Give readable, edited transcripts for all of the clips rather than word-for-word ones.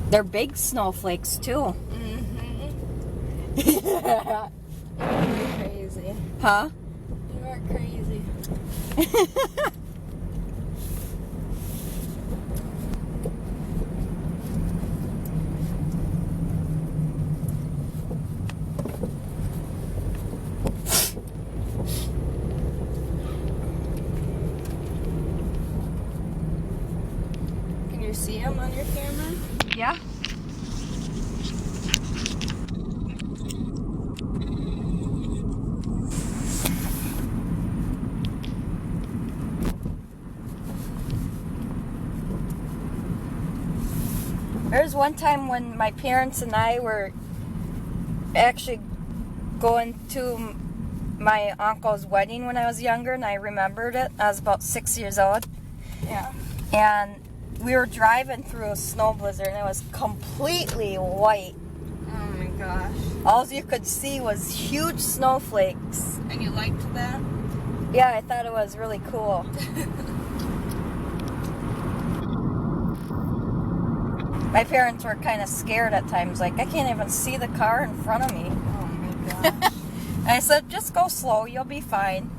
They're big snowflakes too. Yeah. You're crazy. Huh? You are crazy. Can you see them on your camera? Yeah. There was one time when my parents and I were actually going to my uncle's wedding when I was younger, and I remembered it. I was about 6 years old. Yeah. And we were driving through a snow blizzard, and it was completely white. Oh my gosh. All you could see was huge snowflakes. And you liked that? Yeah, I thought it was really cool. My parents were kind of scared at times, like, I can't even see the car in front of me. Oh my gosh. And I said, just go slow, you'll be fine.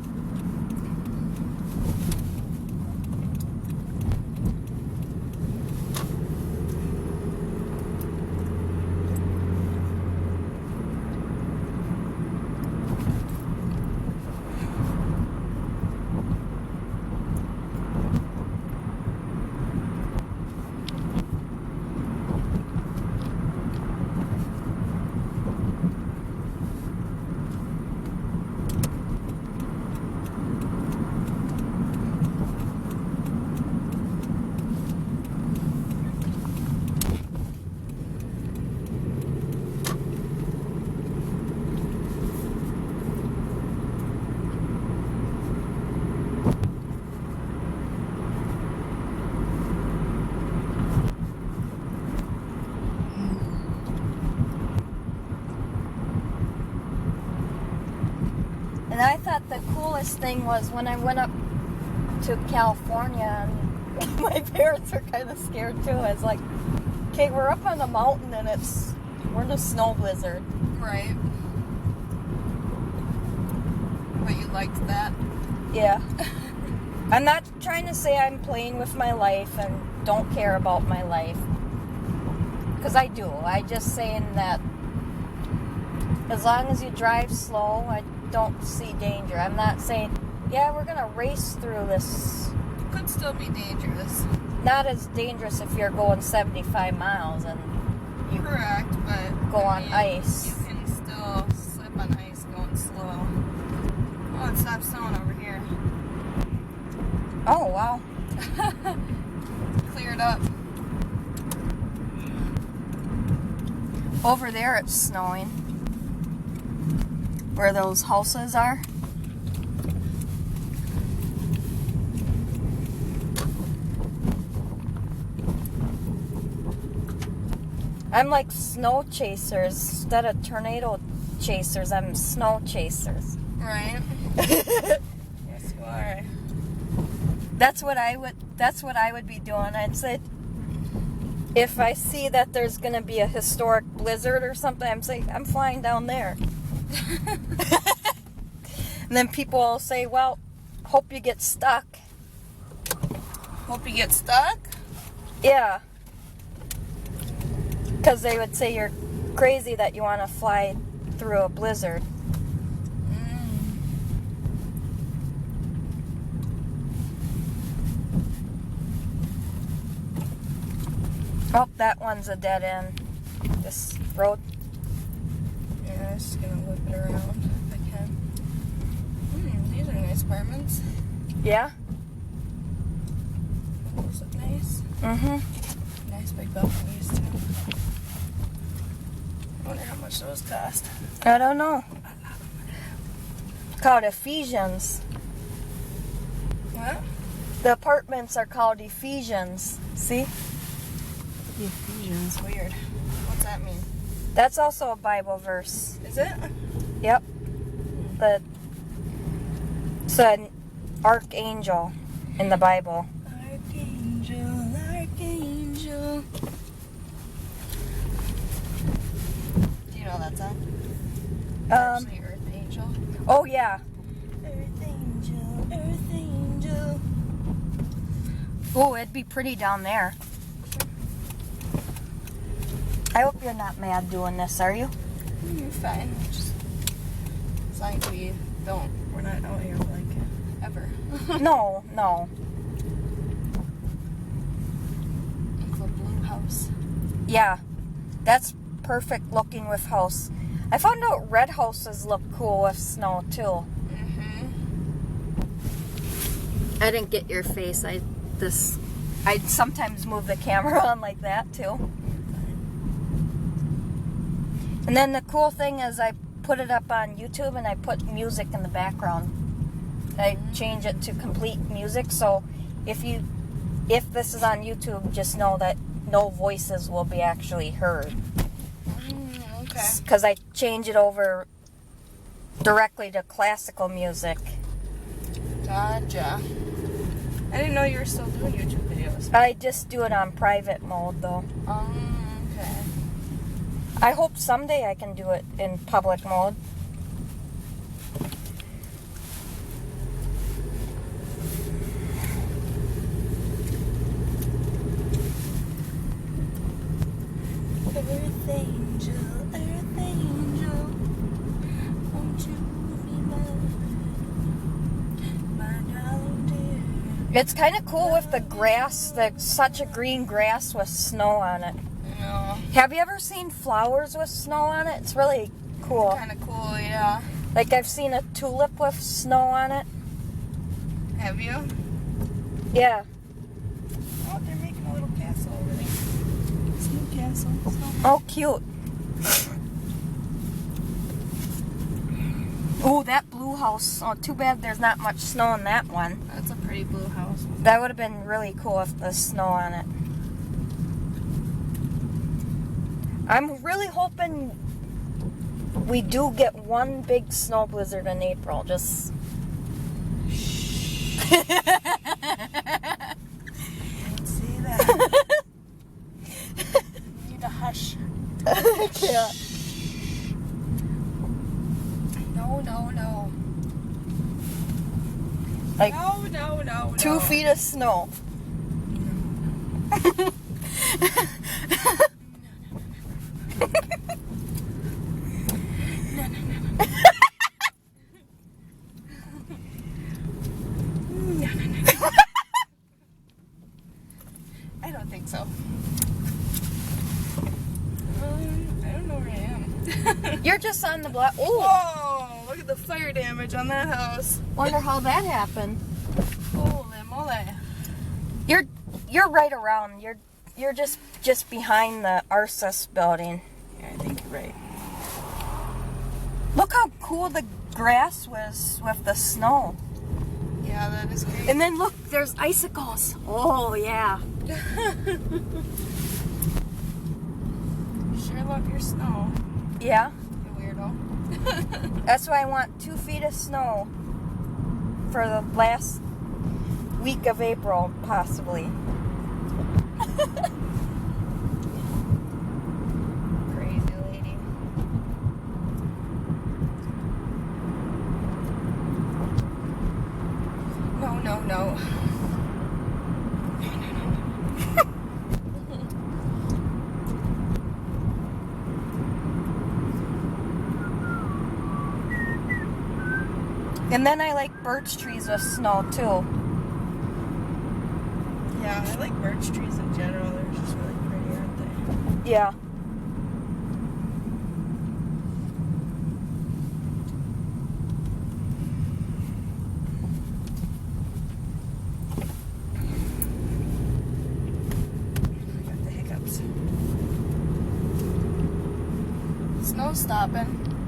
And I thought the coolest thing was when I went up to California, and my parents were kind of scared too. I was like, okay, we're up on the mountain and we're in a snow blizzard. Right. But you liked that? Yeah. I'm not trying to say I'm playing with my life and don't care about my life. Because I do. I just saying that as long as you drive slow, I don't see danger. I'm not saying, yeah, we're going to race through this. Could still be dangerous. Not as dangerous if you're going 75 miles and you Correct, but go on ice. You can still slip on ice going slow. Oh, it stopped snowing over here. Oh, wow. Cleared up. Over there it's snowing. Where those houses are. I'm like snow chasers. Instead of tornado chasers, I'm snow chasers. Right. Yes, you are. That's what I would be doing. I'd say if I see that there's gonna be a historic blizzard or something, I'm flying down there. And then people will say, well, hope you get stuck. Hope you get stuck? Yeah. Because they would say you're crazy that you want to fly through a blizzard. Oh, that one's a dead end. This road. Yeah, I'm just gonna whip it around if I can. These are nice apartments. Yeah? Those look nice. Mm-hmm. Nice big balconies too. I wonder how much those cost. I don't know. It's called Ephesians. What? The apartments are called Ephesians. See? Ephesians. Weird. What's that mean? That's also a Bible verse. Is it? Yep. it's an archangel in the Bible. Archangel, archangel. Do you know that song? Actually, Earth Angel. Oh yeah. Earth Angel, Earth Angel. Oh, it'd be pretty down there. I hope you're not mad doing this, are you? You're fine. Just as long as we're not out here like ever. No, no. It's a blue house. Yeah, that's perfect looking with house. I found out red houses look cool with snow too. I didn't get your face. I sometimes move the camera on like that too. And then the cool thing is I put it up on YouTube and I put music in the background. I change it to complete music, so if this is on YouTube, just know that no voices will be actually heard. Okay. Because I change it over directly to classical music. Gotcha. I didn't know you were still doing YouTube videos. I just do it on private mode though. Okay. I hope someday I can do it in public mode. Earth Angel, Earth Angel, won't you be my darling dear? It's kind of cool with the grass, such a green grass with snow on it. No. Have you ever seen flowers with snow on it? It's really cool. Kind of cool, yeah. Like I've seen a tulip with snow on it. Have you? Yeah. Oh, they're making a little castle over there. Snow castle. Oh, cute. Ooh, that blue house. Oh, too bad there's not much snow in that one. That's a pretty blue house. That would have been really cool if there's snow on it. I'm really hoping we do get one big snow blizzard in April. Just. Can't see that. You need to hush. Yeah. No. Like No. 2 feet of snow. I don't think so. I don't know where I am. You're just on the block. Ooh, Whoa! Look at the fire damage on that house. wonder how that happened. Holy moly! You're right around. You're just behind the Arsus building. Yeah, I think you're right. Look how cool the grass was with the snow. Yeah, that is great. And then look, there's icicles. Oh yeah. Sure love your snow, Yeah. you weirdo. That's why I want 2 feet of snow for the last week of April, possibly. Crazy lady. No. And then I like birch trees with snow too. Yeah, I like birch trees in general. They're just really pretty, aren't they? Yeah. I got the hiccups. Snow's stopping.